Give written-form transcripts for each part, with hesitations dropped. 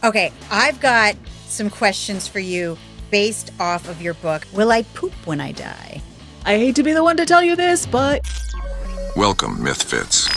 Okay, I've got some questions for you based off of your book, Will I Poop When I Die? I hate to be the one to tell you this, but... Welcome, MythFits.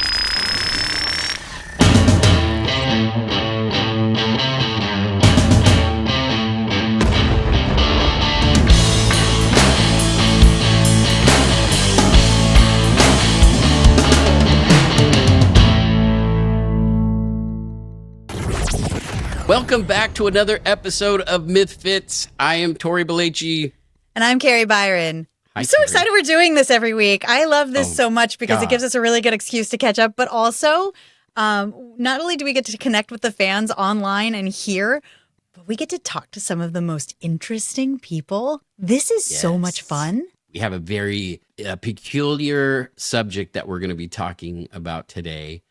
Welcome back to another episode of MythFits. I am Tory Belleci. And I'm Kari Byron. Hi, I'm so Kari. excited we're doing this every week. I love this so much because it gives us a really good excuse to catch up, but also not only do we get to connect with the fans online and here, but we get to talk to some of the most interesting people. This is so much fun. We have a very peculiar subject that we're going to be talking about today.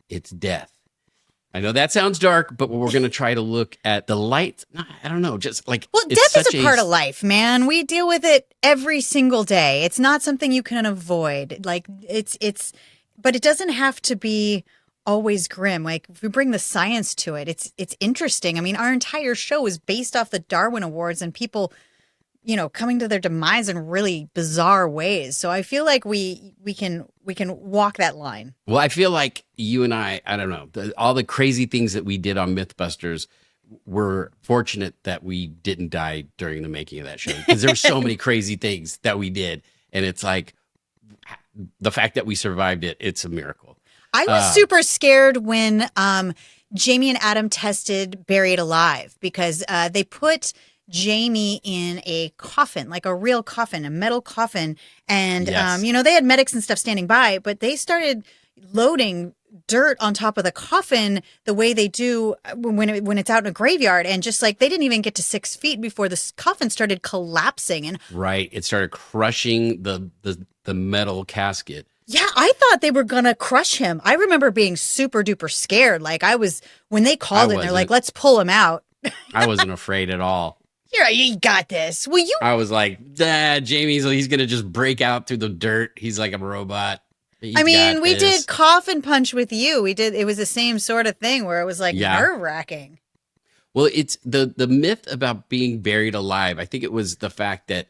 It's death. I know that sounds dark, but we're going to try to look at the light. I don't know, just like... Well, death is a part of life, man. We deal with it every single day. It's not something you can avoid. Like, but it doesn't have to be always grim. Like, if we bring the science to it, it's interesting. I mean, our entire show is based off the Darwin Awards and people, you know, coming to their demise in really bizarre ways. So I feel like we can walk that line. Well, I feel like you and I don't know, all the crazy things that we did on Mythbusters, we're fortunate that we didn't die during the making of that show because there were so many crazy things that we did. And it's like the fact that we survived it, it's a miracle. I was super scared when Jamie and Adam tested Buried Alive because they put Jamie in a coffin, like a real coffin, a metal coffin. And, you know, they had medics and stuff standing by, but they started loading dirt on top of the coffin the way they do when it's out in a graveyard. And just like, they didn't even get to 6 feet before the coffin started collapsing. And right. It started crushing the metal casket. Yeah, I thought they were going to crush him. I remember being super duper scared. Like when they called it, they're like, let's pull him out. I wasn't afraid at all. You got this. Will you? I was like, he's going to just break out through the dirt. He's like a robot. We did Coffin Punch with you. It was the same sort of thing where it was like nerve wracking. Well, it's the myth about being buried alive. I think it was the fact that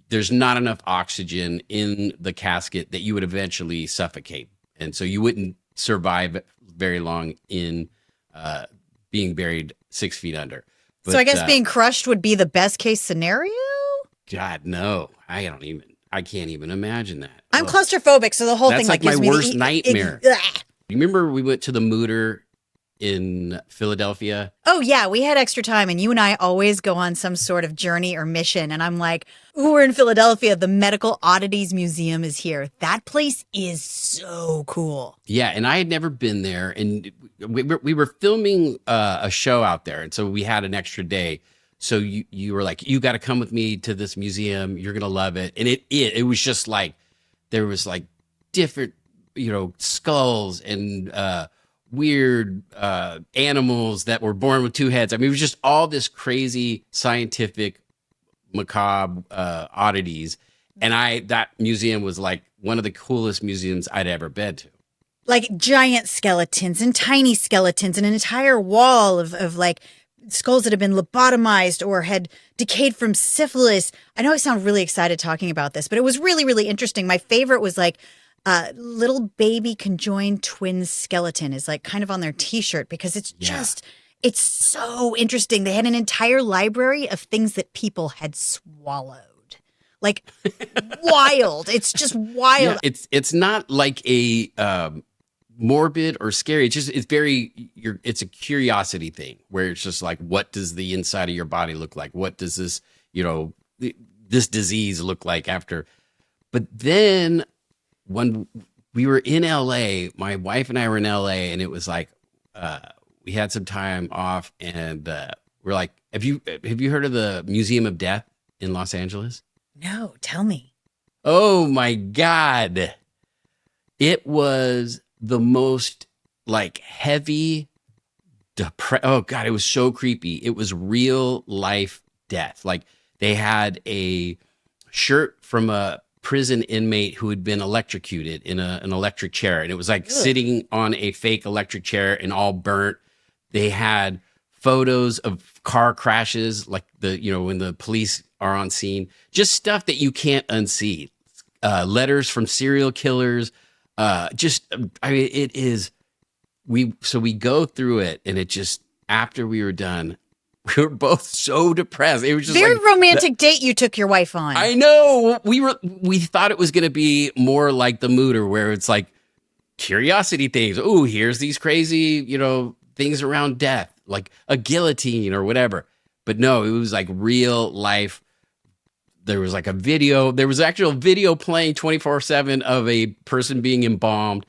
there's not enough oxygen in the casket that you would eventually suffocate. And so you wouldn't survive very long in being buried 6 feet under. But, so I guess being crushed would be the best case scenario? God, no. I can't even imagine that. I'm claustrophobic, so the whole thing like gives my me worst nightmare. You remember we went to the Mooter in Philadelphia? Oh, yeah. We had extra time, and you and I always go on some sort of journey or mission. And I'm like, ooh, we're in Philadelphia. The Medical Oddities Museum is here. That place is so cool. Yeah, and I had never been there. And we were filming a show out there, and so we had an extra day. So you were like, you got to come with me to this museum. You're going to love it. And it was just like, there was like different, skulls and weird animals that were born with 2 heads. I mean, it was just all this crazy scientific macabre oddities. And that museum was like one of the coolest museums I'd ever been to. Like giant skeletons and tiny skeletons and an entire wall of like skulls that had been lobotomized or had decayed from syphilis. I know I sound really excited talking about this, but it was really, really interesting. My favorite was like little baby conjoined twin skeleton is like kind of on their t-shirt because it's it's so interesting. They had an entire library of things that people had swallowed. Like wild. It's just wild. Yeah, it's not like a morbid or scary. It's a curiosity thing where it's just like, what does the inside of your body look like? What does this, this disease look like after? But then when we were in LA, my wife and I were in LA, and it was like, we had some time off, and we're like, have you heard of the Museum of Death in Los Angeles? No, tell me. Oh my God. It was the most like heavy, oh God, it was so creepy. It was real life death. Like they had a shirt from a prison inmate who had been electrocuted in an electric chair. And it was like sitting on a fake electric chair and all burnt. They had photos of car crashes, like when the police are on scene, just stuff that you can't unsee. Letters from serial killers. It is, we go through it, and it just, after we were done, we were both so depressed. It was just very romantic date you took your wife on. I know. We thought it was going to be more like the Mooder, where it's like curiosity things. Oh, here's these crazy, things around death, like a guillotine or whatever. But no, it was like real life. There was like a video. There was actual video playing 24/7 of a person being embalmed.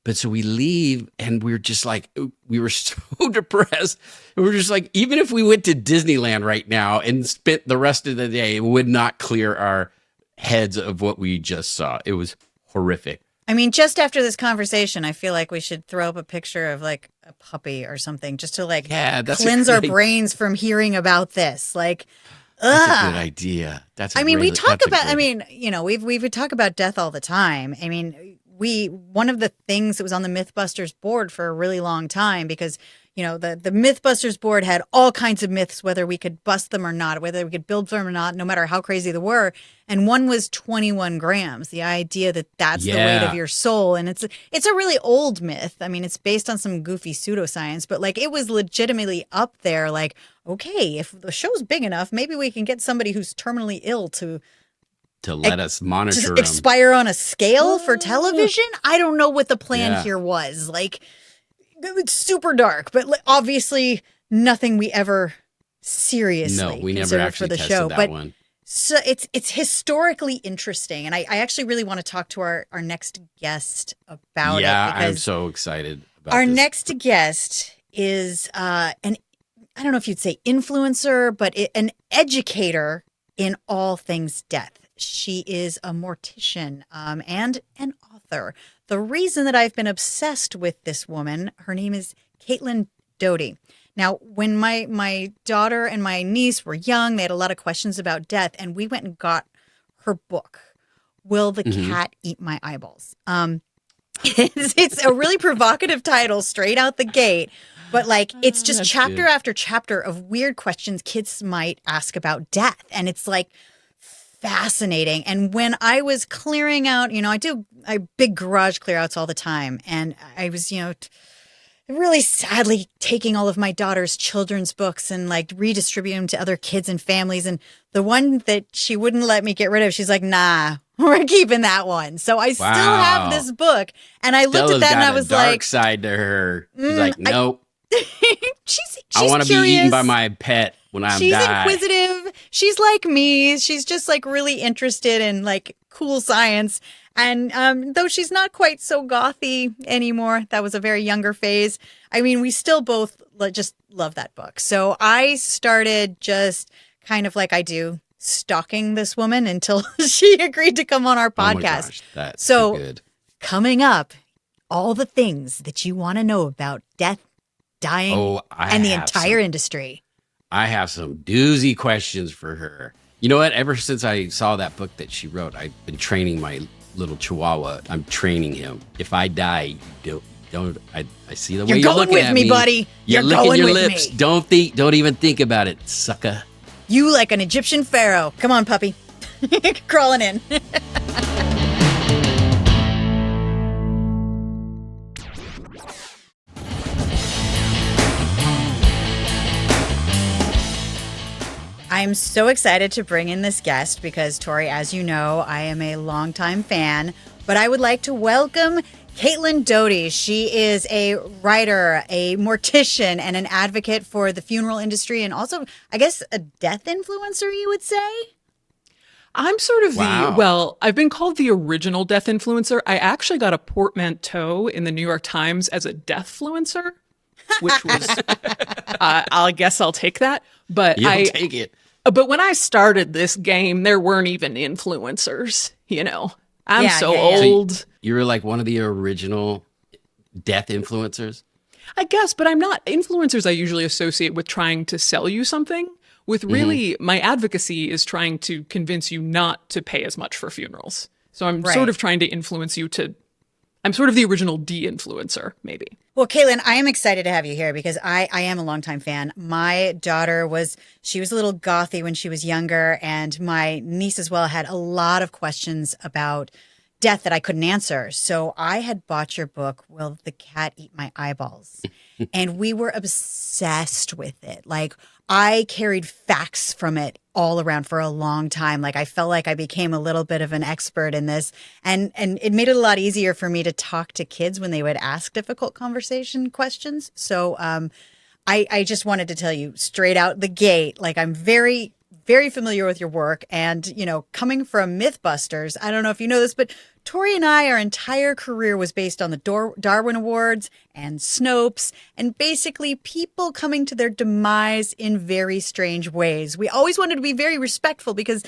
But so we leave, and we're just like, we were so depressed. And we're just like, even if we went to Disneyland right now and spent the rest of the day, it would not clear our heads of what we just saw. It was horrific. I mean, just after this conversation, I feel like we should throw up a picture of like a puppy or something, just to cleanse our brains from hearing about this. Like, that's a good idea. We talk about, we talk about death all the time. I mean, one of the things that was on the Mythbusters board for a really long time, because, the Mythbusters board had all kinds of myths, whether we could bust them or not, whether we could build them or not, no matter how crazy they were. And one was 21 grams, the idea that that's the weight of your soul. And it's a really old myth. I mean, it's based on some goofy pseudoscience, but like it was legitimately up there. Like, okay, if the show's big enough, maybe we can get somebody who's terminally ill to let us monitor them. Expire on a scale for television. I don't know what the plan here was. Like, it's super dark, but obviously nothing we ever seriously we never actually for the tested show. that But one. So it's historically interesting, and I actually really want to talk to our next guest about it. Yeah, I'm so excited about our this. next guest is I don't know if you'd say influencer, but an educator in all things death. She is a mortician and an author. The reason that I've been obsessed with this woman, her name is Caitlin Doughty. Now, when my daughter and my niece were young, they had a lot of questions about death, and we went and got her book, Will the Cat Eat My Eyeballs? It's a really provocative title straight out the gate, but like it's just chapter after chapter of weird questions kids might ask about death, and it's like fascinating. And when I was clearing out, I do big garage clear outs all the time. And I was, really sadly taking all of my daughter's children's books and like redistributing them to other kids and families. And the one that she wouldn't let me get rid of, she's like, nah, we're keeping that one. So I still have this book. And I looked at that and I was dark like, side to her. She's like, nope. She's I want to be eaten by my pet when I die. She's inquisitive. She's like me. She's just like really interested in like cool science. And though she's not quite so gothy anymore, that was a very younger phase. I mean, we still both just love that book. So I started just kind of like I do, stalking this woman until she agreed to come on our podcast. Oh my gosh, that's so too good. Coming up, all the things that you want to know about death, dying, and the entire industry. I have some doozy questions for her. You know what? Ever since I saw that book that she wrote, I've been training my little chihuahua. I'm training him. If I die, don't. I see the way you're looking at me. You're going with me, buddy. You're going licking your with lips. me. Don't even think about it, sucker. You like an Egyptian pharaoh. Come on, puppy. Crawling in. I'm so excited to bring in this guest because, Tori, as you know, I am a longtime fan, but I would like to welcome Caitlin Doughty. She is a writer, a mortician, and an advocate for the funeral industry, and also, I guess, a death influencer, you would say? I'm sort of I've been called the original death influencer. I actually got a portmanteau in the New York Times as a death-fluencer, which was, I guess I'll take that. But You'll take it. But when I started this game, there weren't even influencers, I'm old. So you were like one of the original death influencers? I guess, but I'm not. Influencers I usually associate with trying to sell you something. With really, my advocacy is trying to convince you not to pay as much for funerals. So I'm sort of trying to influence you to, I'm sort of the original de-influencer, maybe. Well, Caitlin, I am excited to have you here because I am a longtime fan. My daughter she was a little gothy when she was younger, and my niece as well had a lot of questions about death that I couldn't answer. So I had bought your book, Will the Cat Eat My Eyeballs? And we were obsessed with it. Like, I carried facts from it all around for a long time. Like, I felt like I became a little bit of an expert in this. And it made it a lot easier for me to talk to kids when they would ask difficult conversation questions. So I just wanted to tell you straight out the gate, like, I'm very, very familiar with your work. And, coming from Mythbusters, I don't know if you know this, but Tory and I, our entire career was based on the Darwin Awards and Snopes, and basically people coming to their demise in very strange ways. We always wanted to be very respectful because,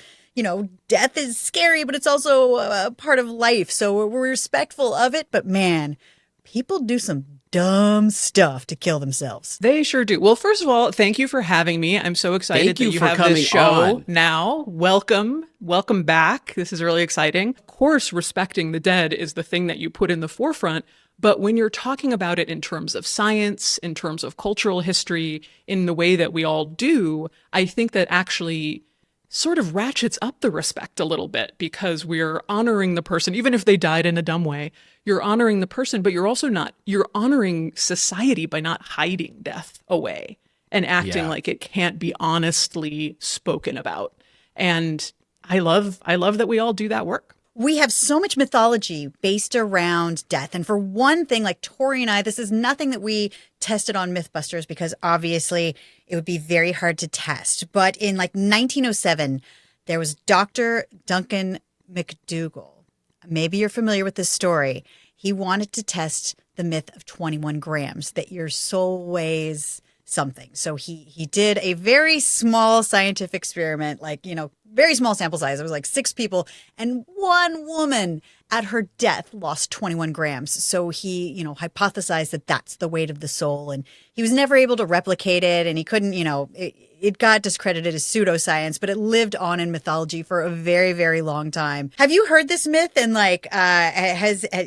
death is scary, but it's also a part of life. So we're respectful of it. But man, people do some dumb stuff to kill themselves. They sure do. Well, first of all, thank you for having me. I'm so excited that you have this show now. Welcome back. This is really exciting. Of course, respecting the dead is the thing that you put in the forefront. But when you're talking about it in terms of science, in terms of cultural history, in the way that we all do, I think that actually sort of ratchets up the respect a little bit, because we're honoring the person, even if they died in a dumb way. You're honoring the person, but you're honoring society by not hiding death away and acting like it can't be honestly spoken about. And I love that we all do that work. We have so much mythology based around death. And for one thing, like Tory and I, this is nothing that we tested on Mythbusters because obviously it would be very hard to test. But in like 1907, there was Dr. Duncan McDougall. Maybe you're familiar with this story. He wanted to test the myth of 21 grams, that your soul weighs something. So he did a very small scientific experiment, very small sample size. It was like 6 people, and one woman at her death lost 21 grams. So he, hypothesized that that's the weight of the soul, and he was never able to replicate it, and he couldn't, it got discredited as pseudoscience, but it lived on in mythology for a very, very long time. Have you heard this myth? And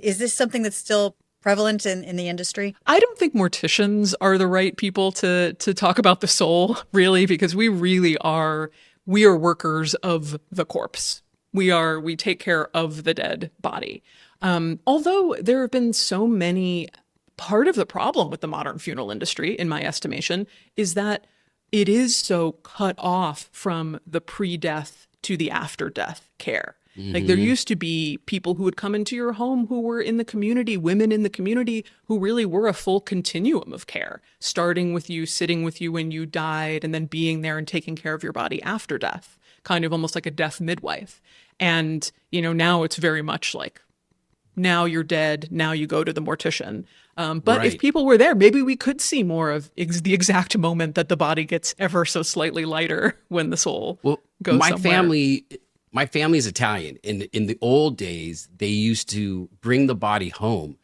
is this something that's still prevalent in the industry? I don't think morticians are the right people to talk about the soul, really, because we are workers of the corpse. We take care of the dead body. Although there have been so many, part of the problem with the modern funeral industry, in my estimation, is that it is so cut off from the pre-death to the after-death care. Like, there used to be people who would come into your home who were in the community, women in the community who really were a full continuum of care, starting with you, sitting with you when you died, and then being there and taking care of your body after death, kind of almost like a death midwife. And, now it's very much like, now you're dead, now you go to the mortician. But if people were there, maybe we could see more of the exact moment that the body gets ever so slightly lighter when the soul goes somewhere. My family's Italian. In the old days, they used to bring the body home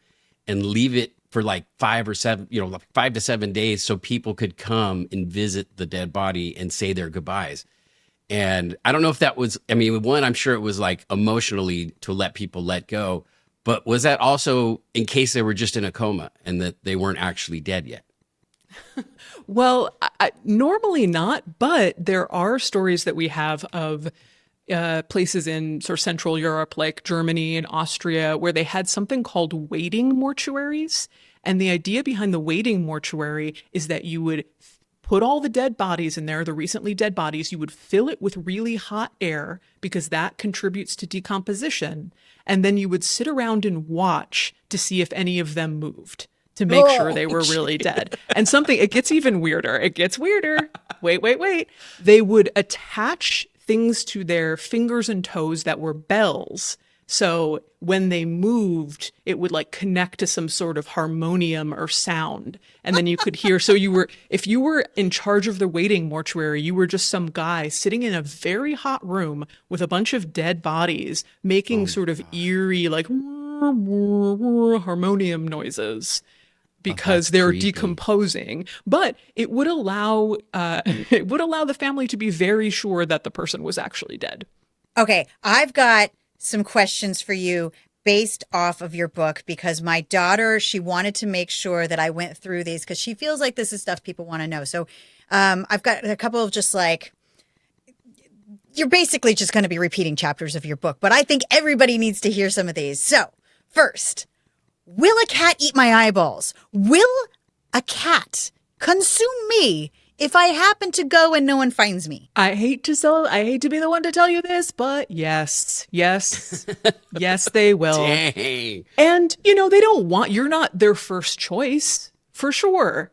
and leave it for like 5 to 7 days so people could come and visit the dead body and say their goodbyes. And I don't know if that was, one, I'm sure it was like emotionally to let people let go, but was that also in case they were just in a coma and that they weren't actually dead yet? Well, normally not, but there are stories that we have of places in sort of Central Europe, like Germany and Austria, where they had something called waiting mortuaries. And the idea behind the waiting mortuary is that you would put all the dead bodies in there, the recently dead bodies, you would fill it with really hot air because that contributes to decomposition. And then you would sit around and watch to see if any of them moved, to make sure they were really dead. And it gets even weirder. It gets weirder. Wait. They would attach things to their fingers and toes that were bells. So when they moved, it would like connect to some sort of harmonium or sound. And then you could hear, if you were in charge of the waiting mortuary, you were just some guy sitting in a very hot room with a bunch of dead bodies making eerie, like harmonium noises. Because they're creepy. Decomposing, but it would allow the family to be very sure that the person was actually dead. Okay, I've got some questions for you based off of your book because my daughter, she wanted to make sure that I went through these because she feels like this is stuff people want to know. So I've got a couple of just like, you're basically just going to be repeating chapters of your book, but I think everybody needs to hear some of these. So first, will a cat eat my eyeballs? Will a cat consume me if I happen to go and no one finds me? I hate to be the one to tell you this, but yes, yes, they will. Dang. And, they don't want, you're not their first choice for sure,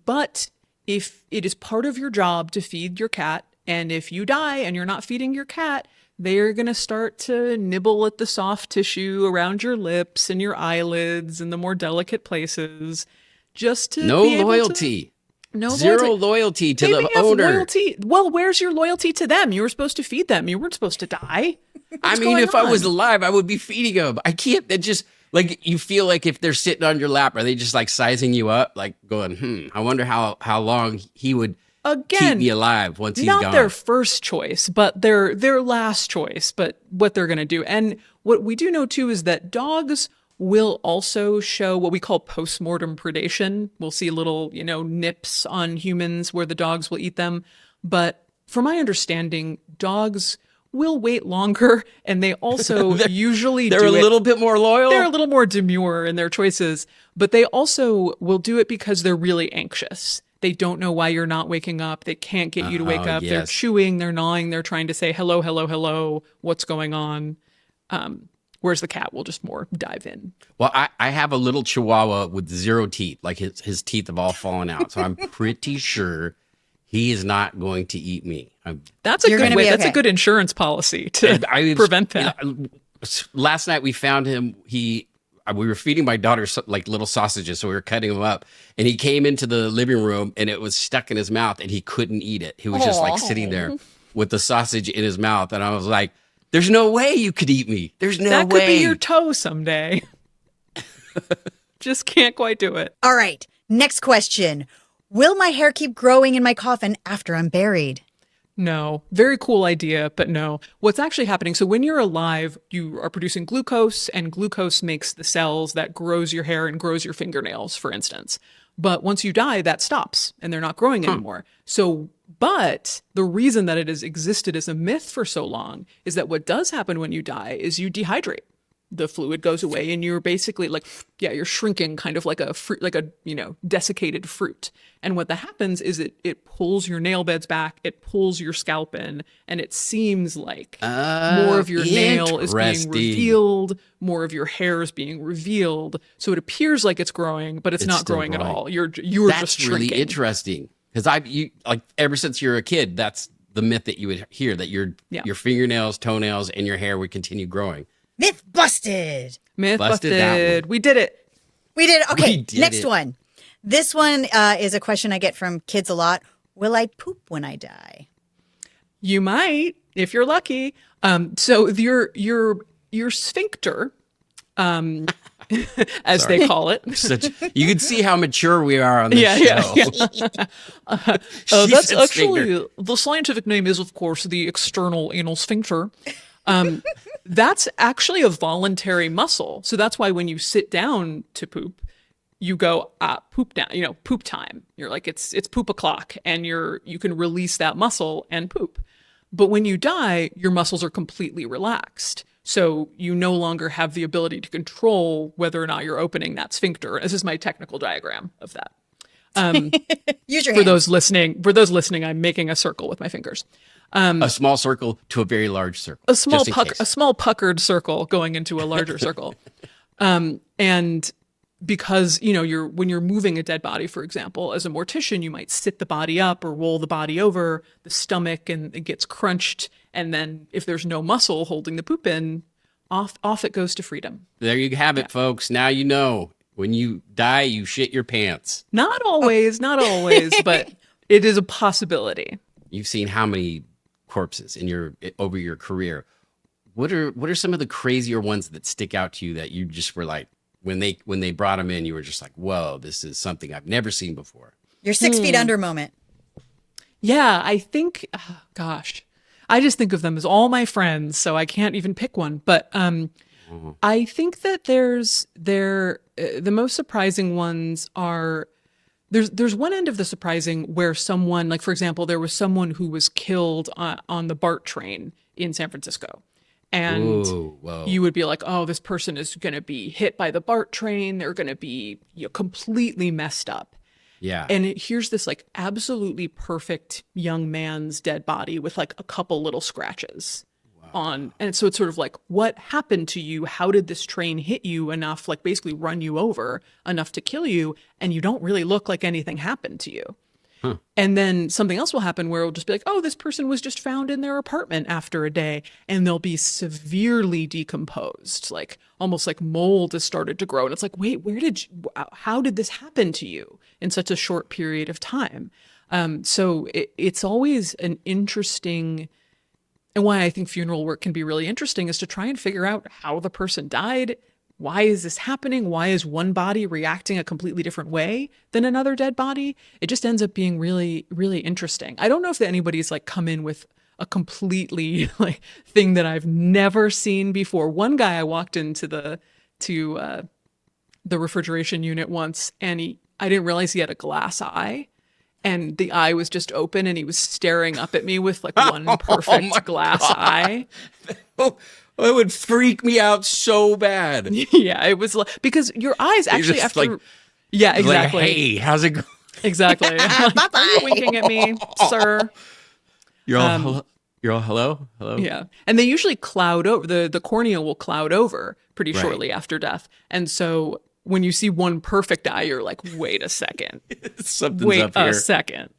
but if it is part of your job to feed your cat, and if you die and you're not feeding your cat, they're going to start to nibble at the soft tissue around your lips and your eyelids and the more delicate places just to no be able loyalty. No Zero loyalty to they the may have owner. Loyalty. Well, where's your loyalty to them? You were supposed to feed them. You weren't supposed to die. I mean, if I was alive, I would be feeding them. I can't. It just like you feel like if they're sitting on your lap, are they just like sizing you up, like going, I wonder how long he would keep me alive once he's gone. Not their first choice, but their last choice. But what they're going to do, and what we do know too, is that dogs will also show what we call post-mortem predation. We'll see little, nips on humans where the dogs will eat them. But from my understanding, dogs will wait longer, and they also usually they're a little bit more loyal. They're a little more demure in their choices, but they also will do it because they're really anxious. They don't know why you're not waking up. They can't get you to wake up. Yes. They're chewing, they're gnawing, they're trying to say, hello, hello, hello, what's going on? Whereas the cat will just more dive in. Well, I have a little chihuahua with 0 teeth, like his teeth have all fallen out. So I'm pretty sure he is not going to eat me. That's a good way. That's a good insurance policy to prevent that. Last night we found him. We were feeding my daughter like little sausages, so we were cutting them up, and he came into the living room and it was stuck in his mouth and he couldn't eat it. He was just like sitting there with the sausage in his mouth, and I was like, there's no way you could eat me. There's no way. That could be your toe someday. Just can't quite do it. All right. Next question. Will my hair keep growing in my coffin after I'm buried? No. Very cool idea, but no. What's actually happening, so when you're alive, you are producing glucose, and glucose makes the cells that grows your hair and grows your fingernails, for instance. But once you die, that stops, and they're not growing anymore. But the reason that it has existed as a myth for so long is that what does happen when you die is you dehydrate. The fluid goes away and you're basically you're shrinking kind of like a fruit, like a, desiccated fruit. And what that happens is it pulls your nail beds back, it pulls your scalp in, and it seems like more of your nail is being revealed, more of your hair is being revealed. So it appears like it's growing, but it's not growing at all. You're just shrinking. That's really interesting. Because ever since you're a kid, that's the myth that you would hear, that your fingernails, toenails, and your hair would continue growing. Myth busted. Myth busted. We did it. We did it. Okay, next one. This one is a question I get from kids a lot. Will I poop when I die? You might, if you're lucky. So your sphincter, as they call it. You can see how mature we are on this show. Yeah. That's actually, the scientific name is, of course, the external anal sphincter. That's actually a voluntary muscle. So that's why when you sit down to poop, you go, poop down, poop time. You're like, it's poop o'clock, and you can release that muscle and poop. But when you die, your muscles are completely relaxed. So you no longer have the ability to control whether or not you're opening that sphincter. This is my technical diagram of that. Use your hands. For those listening, I'm making a circle with my fingers. A small circle to a very large circle. A small puckered circle going into a larger circle. And because, when you're moving a dead body, for example, as a mortician, you might sit the body up or roll the body over the stomach, and it gets crunched. And then if there's no muscle holding the poop in, off it goes to freedom. There you have it, folks. Now you know. When you die, you shit your pants. Not always, but it is a possibility. You've seen how many corpses over your career? What are some of the crazier ones that stick out to you that you just were like, when they brought them in, you were just like, whoa, this is something I've never seen before. Your 6 feet under moment. Yeah, I think, I just think of them as all my friends, so I can't even pick one. But I think that the most surprising ones are there's one end of the surprising where someone, like for example, there was someone who was killed on the BART train in San Francisco. And you would be like, oh, this person is going to be hit by the BART train. They're going to be completely messed up. Yeah. And here's this like absolutely perfect young man's dead body with like a couple little scratches on. And so it's sort of like, what happened to you? How did this train hit you enough, like basically run you over enough to kill you? And you don't really look like anything happened to you. And then something else will happen where it'll just be like, oh, this person was just found in their apartment after a day, and they'll be severely decomposed, like almost like mold has started to grow. And it's like, wait, how did this happen to you in such a short period of time? So it's always an interesting, and why I think funeral work can be really interesting is to try and figure out how the person died. Why is this happening? Why is one body reacting a completely different way than another dead body? It just ends up being really, really interesting. I don't know if anybody's like come in with a completely like thing that I've never seen before. One guy, I walked into the refrigeration unit once, and I didn't realize he had a glass eye. And the eye was just open, and he was staring up at me with like one perfect glass eye. It would freak me out so bad. Yeah, it was like, because your eyes actually after. Like, yeah, exactly. Like, hey, how's it going? Exactly. Like, are you winking at me, sir? You're all hello? Yeah. And they usually cloud over, the cornea will cloud over pretty shortly after death. And so when you see one perfect eye, you're like, wait a second. Something's up here. Wait a second.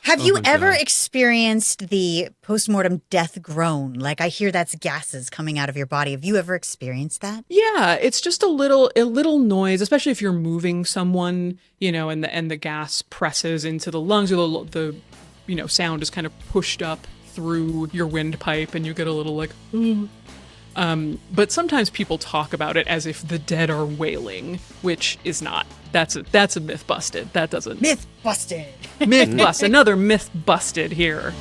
Have you ever experienced the postmortem death groan? Like, I hear that's gases coming out of your body. Have you ever experienced that? Yeah, it's just a little noise, especially if you're moving someone, and the gas presses into the lungs, or the sound is kind of pushed up through your windpipe, and you get a little like, but sometimes people talk about it as if the dead are wailing, which is not. That's a myth busted. That doesn't. Myth busted. Myth busted. Another myth busted here.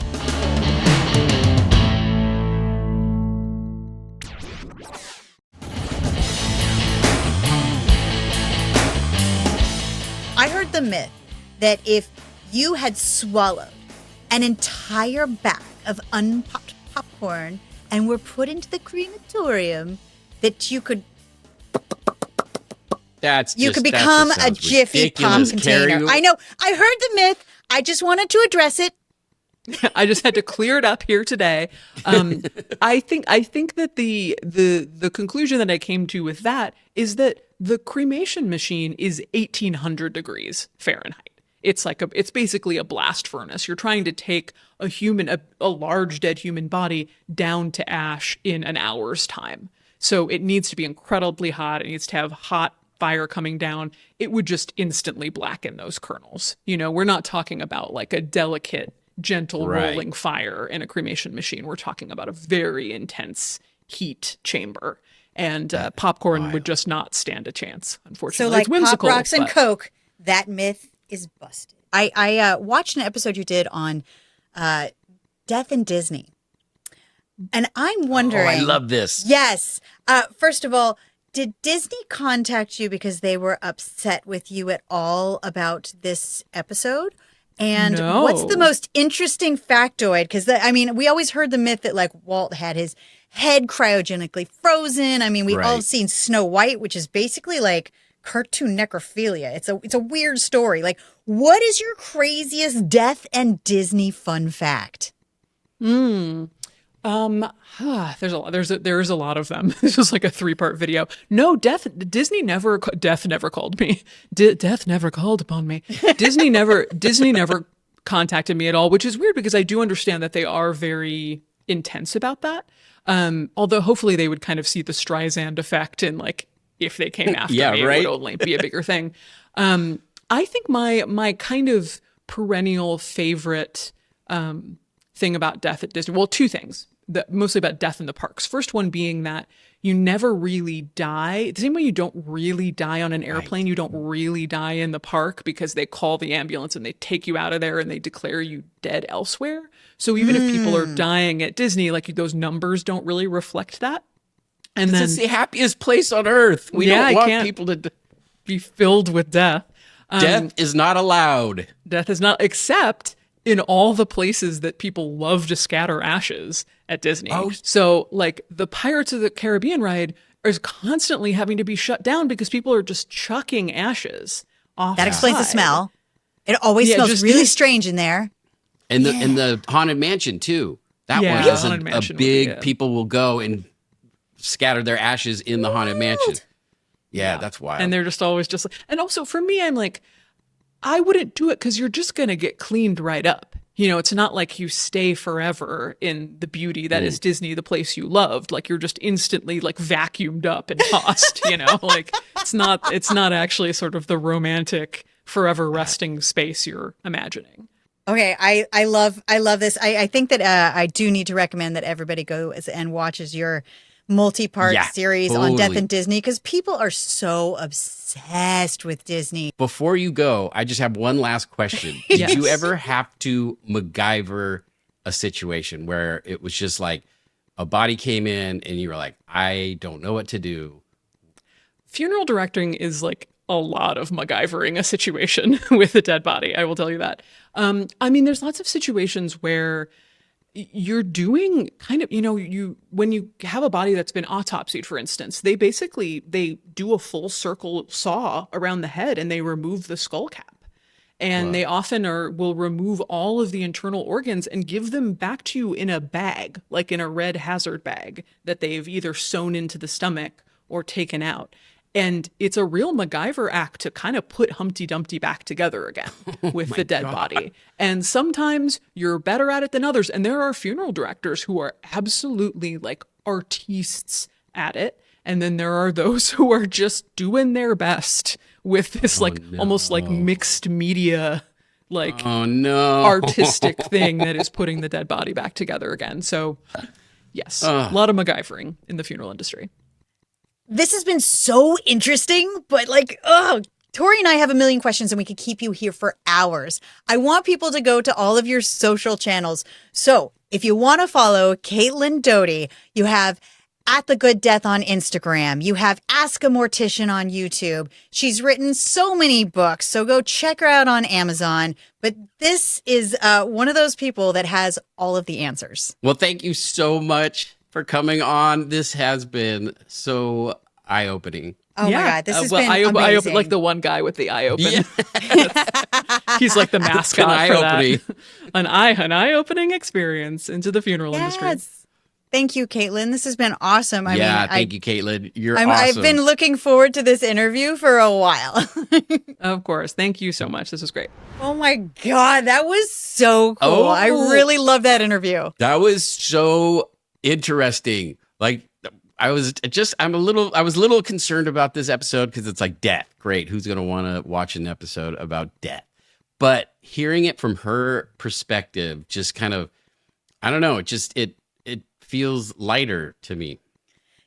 I heard the myth that if you had swallowed an entire bag of unpopped popcorn and were put into the crematorium, that you could become a Jiffy Pop container. I know. I heard the myth. I just wanted to address it. I just had to clear it up here today. I think that the conclusion that I came to with that is that the cremation machine is 1800 degrees Fahrenheit. It's basically a blast furnace. You're trying to take a large dead human body down to ash in an hour's time. So it needs to be incredibly hot. It needs to have hot fire coming down. It would just instantly blacken those kernels. We're not talking about like a delicate, gentle rolling fire in a cremation machine. We're talking about a very intense heat chamber. And popcorn would just not stand a chance, unfortunately. So like it's whimsical, Pop Rocks and Coke, that myth is busted. I watched an episode you did on death in Disney. And I'm wondering. Oh, I love this. Yes. First of all, did Disney contact you because they were upset with you at all about this episode? And what's the most interesting factoid? Because, we always heard the myth that, like, Walt had his head cryogenically frozen. We've all seen Snow White, which is basically like cartoon necrophilia. It's a weird story. Like, what is your craziest death and Disney fun fact? There is a lot of them. This was like a 3-part video. No, death never called me. Death never called upon me. Disney never contacted me at all, which is weird because I do understand that they are very intense about that. Although hopefully they would kind of see the Streisand effect, and like if they came after me, it would only be a bigger thing. I think my kind of perennial favorite thing about death at Disney. Well, two things. Mostly about death in the parks. First one being that you never really die. The same way you don't really die on an airplane, you don't really die in the park because they call the ambulance and they take you out of there and they declare you dead elsewhere. So even if people are dying at Disney, like those numbers don't really reflect that. And then it's the happiest place on earth. We don't want people to be filled with death. Death is not allowed. Death is not, except in all the places that people love to scatter ashes at Disney. Oh. So like the Pirates of the Caribbean ride is constantly having to be shut down because people are just chucking ashes off. That explains the smell. It always smells really strange in there. And the Haunted Mansion too. That one is a big, people will go and scatter their ashes in the Haunted Mansion. Yeah, that's wild. And they're just always just like, and also for me, I'm like, I wouldn't do it because you're just going to get cleaned right up. You know, it's not like you stay forever in the beauty that is Disney, the place you loved. Like you're just instantly like vacuumed up and tossed, you know, like it's not actually sort of the romantic forever resting space you're imagining. Okay, I love this. I think that I do need to recommend that everybody goes and watches your multi-part series on Death and Disney, because people are so obsessed with Disney. Before you go, I just have one last question. Did you ever have to MacGyver a situation where it was just like a body came in and you were like, I don't know what to do? Funeral directing is like a lot of MacGyvering a situation with a dead body. I will tell you that. I mean, there's lots of situations where you're doing kind of, you know, when you have a body that's been autopsied, for instance, they do a full circle saw around the head and they remove the skull cap. And they often will remove all of the internal organs and give them back to you in a bag, like in a red hazard bag that they've either sewn into the stomach or taken out. And it's a real MacGyver act to kind of put Humpty Dumpty back together again with the dead body. And sometimes you're better at it than others. And there are funeral directors who are absolutely like artistes at it. And then there are those who are just doing their best with this almost like mixed media, like artistic thing that is putting the dead body back together again. So yes, a lot of MacGyvering in the funeral industry. This has been so interesting, but Tori and I have a million questions and we could keep you here for hours. I want people to go to all of your social channels. So if you want to follow Caitlin Doughty, you have @TheGoodDeath on Instagram. You have Ask a Mortician on YouTube. She's written so many books, so go check her out on Amazon. But this is one of those people that has all of the answers. Well, thank you so much for coming on. This has been so eye-opening. Oh my God, this has been amazing. I open like the one guy with the eye open. Yeah. He's like the mascot for that. An eye-opening experience into the funeral industry. Thank you, Caitlin. This has been awesome. Thank you, Caitlin. You're awesome. I've been looking forward to this interview for a while. Of course. Thank you so much. This was great. Oh my God, that was so cool. I really love that interview. That was so interesting. Like I was a little concerned about this episode because it's like death. Great. Who's going to want to watch an episode about death? But hearing it from her perspective, just kind of, I don't know. It feels lighter to me.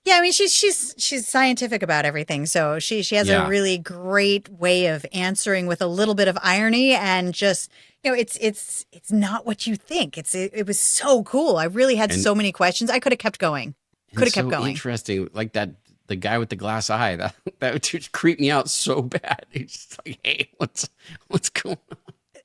Yeah. I mean, she's scientific about everything. So she has a really great way of answering with a little bit of irony and just, you know, it's not what you think. It was so cool. I really had so many questions. I could have kept going. Interesting. Like the guy with the glass eye, that just creeped me out so bad. He's just like, hey, what's going on?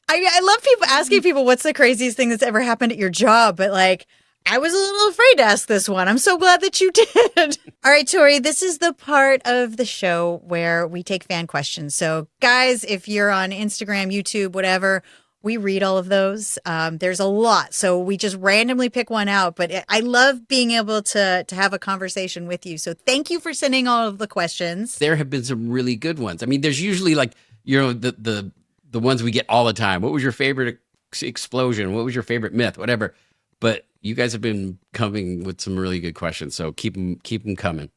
I love people asking people what's the craziest thing that's ever happened at your job, but like, I was a little afraid to ask this one. I'm so glad that you did. All right, Tori, this is the part of the show where we take fan questions. So guys, if you're on Instagram, YouTube, whatever, we read all of those. There's a lot. So we just randomly pick one out. But I love being able to have a conversation with you. So thank you for sending all of the questions. There have been some really good ones. I mean, there's usually like, you know, the ones we get all the time. What was your favorite explosion? What was your favorite myth? Whatever. But you guys have been coming with some really good questions. So keep them coming.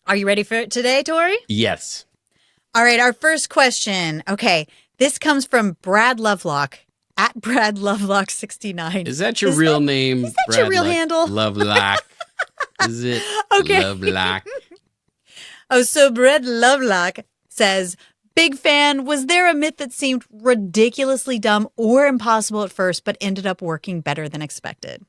Are you ready for it today, Tori? Yes. All right. Our first question. Okay. This comes from Brad Lovelock @BradLovelock69. Is that your real name? Is that your real handle? Lovelock. Is it? Okay. Lovelock. So Brad Lovelock says, big fan. Was there a myth that seemed ridiculously dumb or impossible at first, but ended up working better than expected?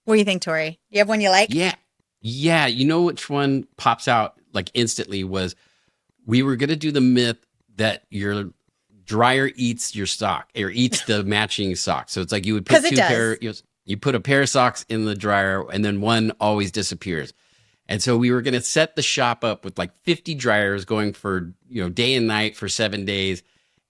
What do you think, Tori? Do you have one you like? Yeah. Yeah, you know which one pops out like instantly was we were going to do the myth that your dryer eats your sock or eats the matching sock. So it's like you would put 'Cause it does. you put a pair of socks in the dryer and then one always disappears. And so we were going to set the shop up with like 50 dryers going for, day and night for 7 days.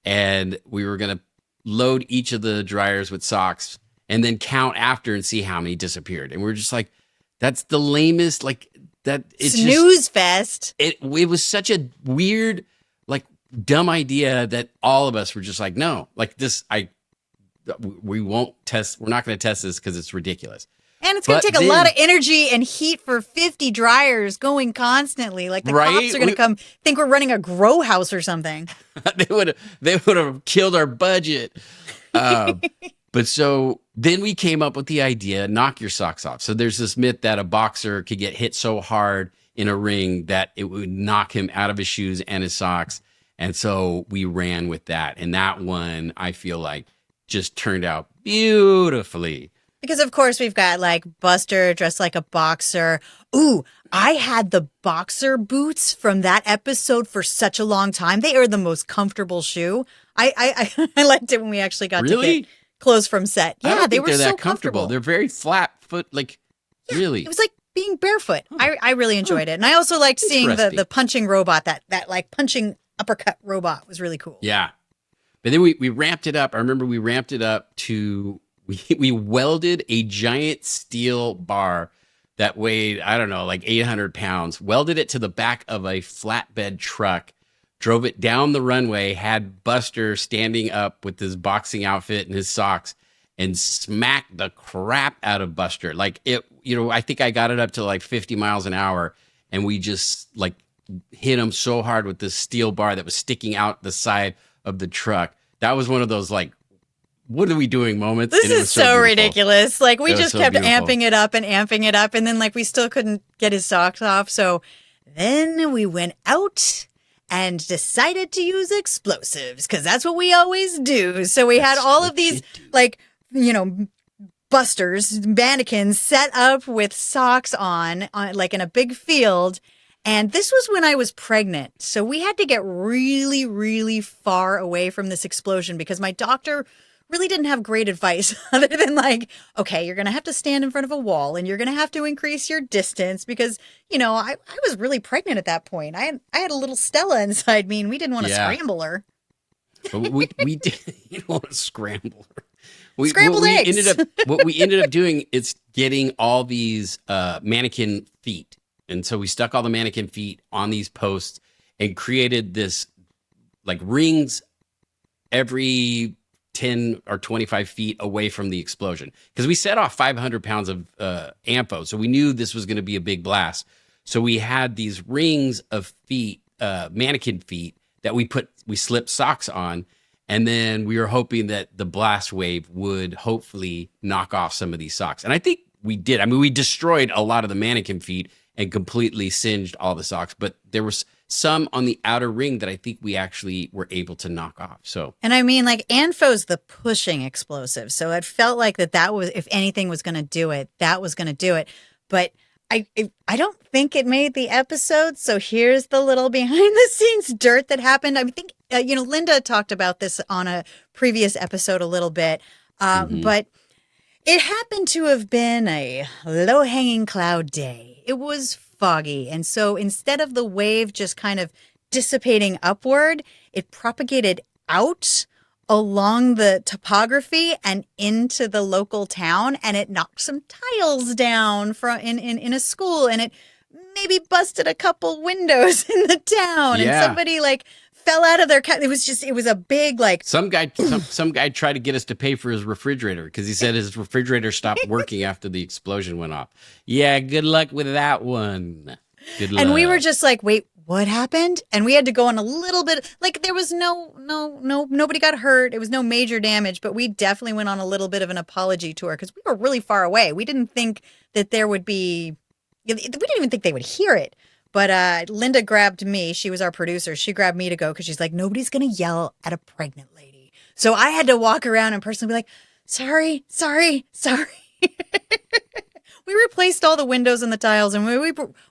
And we were going to load each of the dryers with socks and then count after and see how many disappeared. And we're just like, that's the lamest, like that. It's Snooze fest. It was such a weird, like dumb idea that all of us were just like, no, like this, we won't test. We're not going to test this because it's ridiculous. And it's going to take a lot of energy and heat for 50 dryers going constantly. Like the cops are going to come think we're running a grow house or something. they would have killed our budget. But so then we came up with the idea, knock your socks off. So there's this myth that a boxer could get hit so hard in a ring that it would knock him out of his shoes and his socks. And so we ran with that. And that one, I feel like, just turned out beautifully. Because, of course, we've got, like, Buster dressed like a boxer. Ooh, I had the boxer boots from that episode for such a long time. They are the most comfortable shoe. I liked it when we actually got to get clothes from set. Yeah, they were so that comfortable. They're very flat foot, like, really. It was like being barefoot. I really enjoyed it. And I also liked seeing the punching robot, that like punching uppercut robot was really cool. Yeah. But then we ramped it up. I remember we ramped it up to... We welded a giant steel bar that weighed, I don't know, like 800 pounds, welded it to the back of a flatbed truck, drove it down the runway, had Buster standing up with his boxing outfit and his socks, and smacked the crap out of Buster. Like it, I think I got it up to like 50 miles an hour, and we just like hit him so hard with this steel bar that was sticking out the side of the truck. That was one of those like, what are we doing moments? This is so ridiculous. Like we just kept amping it up. And then like we still couldn't get his socks off. So then we went out and decided to use explosives because that's what we always do. So we had all of these like, busters, mannequins set up with socks on like in a big field. And this was when I was pregnant. So we had to get really, really far away from this explosion because my doctor really didn't have great advice other than like, okay, you're going to have to stand in front of a wall and you're going to have to increase your distance because, I was really pregnant at that point. I had a little Stella inside me and we didn't want to scramble her. But we did, you don't want to scramble her. Scrambled eggs. What we ended up doing is getting all these mannequin feet. And so we stuck all the mannequin feet on these posts and created this like rings every 10 or 25 feet away from the explosion because we set off 500 pounds of AMPO. So we knew this was going to be a big blast. So we had these rings of feet, mannequin feet that we slipped socks on. And then we were hoping that the blast wave would hopefully knock off some of these socks. And I think we did. I mean, we destroyed a lot of the mannequin feet and completely singed all the socks, but there was some on the outer ring that I think we actually were able to knock off. So, and I mean, like ANFO's the pushing explosive. So it felt like that was, if anything was going to do it, that was going to do it. But I don't think it made the episode. So here's the little behind the scenes dirt that happened. I think, Linda talked about this on a previous episode a little bit, but it happened to have been a low hanging cloud day. It was foggy. And so instead of the wave just kind of dissipating upward, it propagated out along the topography and into the local town. And it knocked some tiles down in a school. And it maybe busted a couple windows in the town. Yeah. And somebody like fell out of their car. It was a big like some guy tried to get us to pay for his refrigerator because he said his refrigerator stopped working after the explosion went off. Yeah, good luck with that one. Good luck. And we were just like, wait, what happened? And we had to go on a little bit, like there was nobody got hurt. It was no major damage, but we definitely went on a little bit of an apology tour because we were really far away. We didn't think that there would be, we didn't even think they would hear it. But Linda grabbed me. She was our producer. She grabbed me to go because she's like, nobody's going to yell at a pregnant lady. So I had to walk around and personally be like, sorry. replaced all the windows and the tiles, and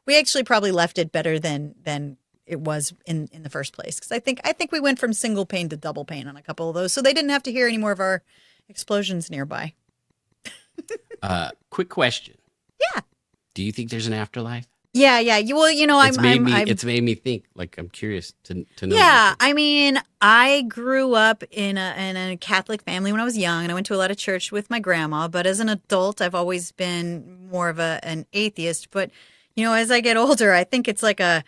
we actually probably left it better than it was in the first place. Because I think we went from single pane to double pane on a couple of those, so they didn't have to hear any more of our explosions nearby. Quick question. Yeah. Do you think there's an afterlife? Yeah. Well, It's made me think. Like, I'm curious to know. Yeah, I mean, I grew up in a Catholic family when I was young, and I went to a lot of church with my grandma. But as an adult, I've always been more of an atheist. But as I get older, I think it's like a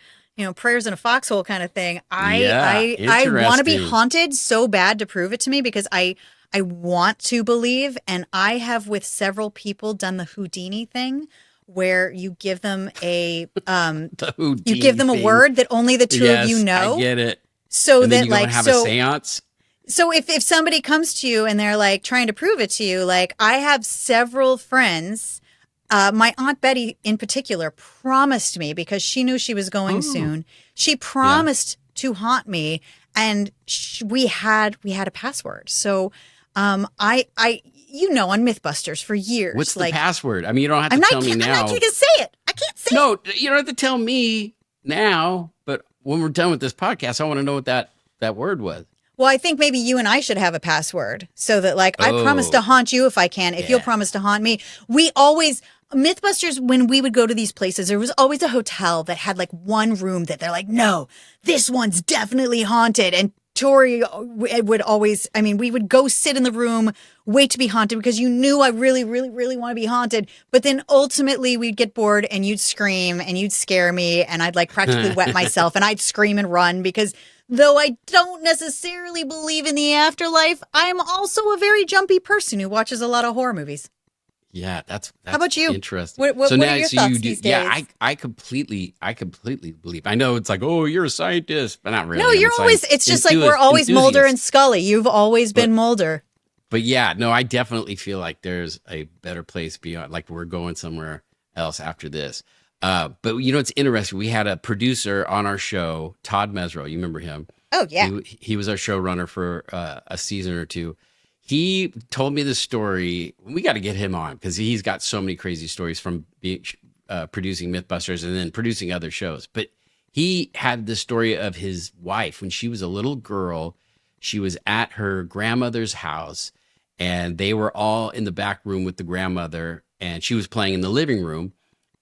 prayers in a foxhole kind of thing. I want to be haunted so bad to prove it to me, because I want to believe, and I have with several people done the Houdini thing, where you give them a word that only the two of you know. I get it. So and that then you like have a seance. So if somebody comes to you and they're like trying to prove it to you, like I have several friends. My Aunt Betty in particular promised me, because she knew she was going soon. She promised to haunt me, and we had a password. So I on Mythbusters for years. What's the password? I mean, you don't have to tell me now. I'm not going to say it. I can't say it. No, you don't have to tell me now. But when we're done with this podcast, I want to know what that word was. Well, I think maybe you and I should have a password, so that I promise to haunt you if I can, if you'll promise to haunt me. Mythbusters, when we would go to these places, there was always a hotel that had one room that they're like, no, this one's definitely haunted. And Tory would always, we would go sit in the room, wait to be haunted, because you knew I really, really, really want to be haunted. But then ultimately we'd get bored and you'd scream and you'd scare me, and I'd practically wet myself, and I'd scream and run, because though I don't necessarily believe in the afterlife, I'm also a very jumpy person who watches a lot of horror movies. Yeah, that's how about you? Interesting. What are your thoughts these days? Yeah, I completely believe. I know it's like, oh, you're a scientist, but not really. No, you're always. It's just like we're always Mulder and Scully. You've always been Mulder. But yeah, no, I definitely feel like there's a better place beyond. Like we're going somewhere else after this. But it's interesting. We had a producer on our show, Todd Mesro. You remember him? Oh yeah. He was our showrunner for a season or two. He told me the story. We got to get him on, because he's got so many crazy stories from producing Mythbusters and then producing other shows. But he had the story of his wife when she was a little girl. She was at her grandmother's house, and they were all in the back room with the grandmother, and she was playing in the living room.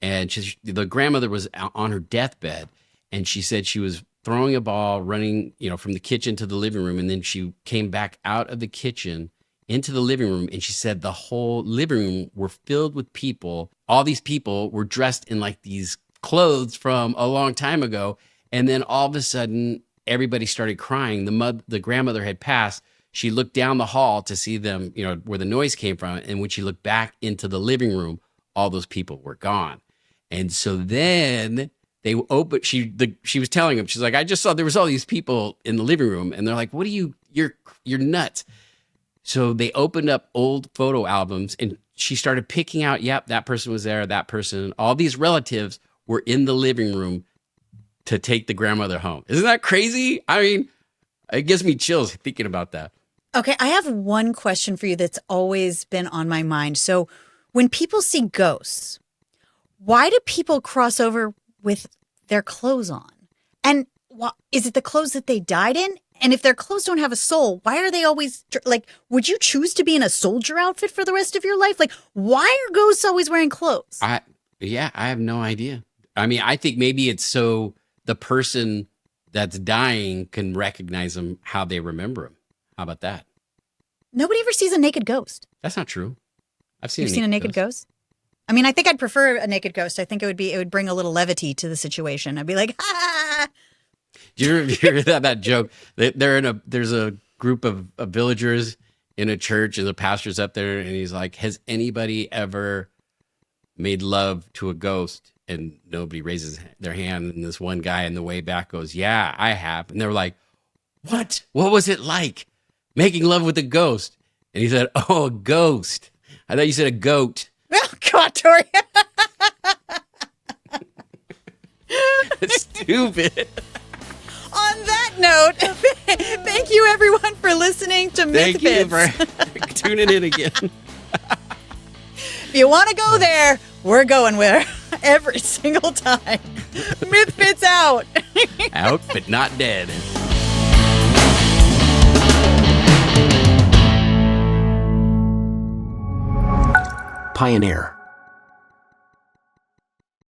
And the grandmother was on her deathbed, and she said she was throwing a ball, running, from the kitchen to the living room. And then she came back out of the kitchen into the living room. And she said the whole living room were filled with people. All these people were dressed in these clothes from a long time ago. And then all of a sudden, everybody started crying. The grandmother had passed. She looked down the hall to see them, where the noise came from. And when she looked back into the living room, all those people were gone. And so then they opened. She was telling him, she's like, I just saw there was all these people in the living room, and they're like, what are you're nuts. So they opened up old photo albums, and she started picking out, yep, that person was there, that person. All these relatives were in the living room to take the grandmother home. Isn't that crazy? I mean, it gives me chills thinking about that. Okay, I have one question for you that's always been on my mind. So when people see ghosts, why do people cross over with their clothes on? And is it the clothes that they died in? And if their clothes don't have a soul, why are they always would you choose to be in a soldier outfit for the rest of your life? Why are ghosts always wearing clothes? I have no idea. I mean, I think maybe it's so the person that's dying can recognize them, how they remember them. How about that? Nobody ever sees a naked ghost. That's not true. You've seen a naked ghost? I mean, I think I'd prefer a naked ghost. I think it would bring a little levity to the situation. I'd be like, ha! Do you hear that joke? There's a group of villagers in a church, and the pastor's up there, and he's like, has anybody ever made love to a ghost? And nobody raises their hand. And this one guy in the way back goes, yeah, I have. And they're like, what? What was it like making love with a ghost? And he said, oh, a ghost. I thought you said a goat. Oh, God, Tory. It's stupid. On that note, thank you, everyone, for listening to MythFits. Thank you for tuning in again. If you want to go there, We're going where every single time. MythFits out. Out, but not dead. Pioneer.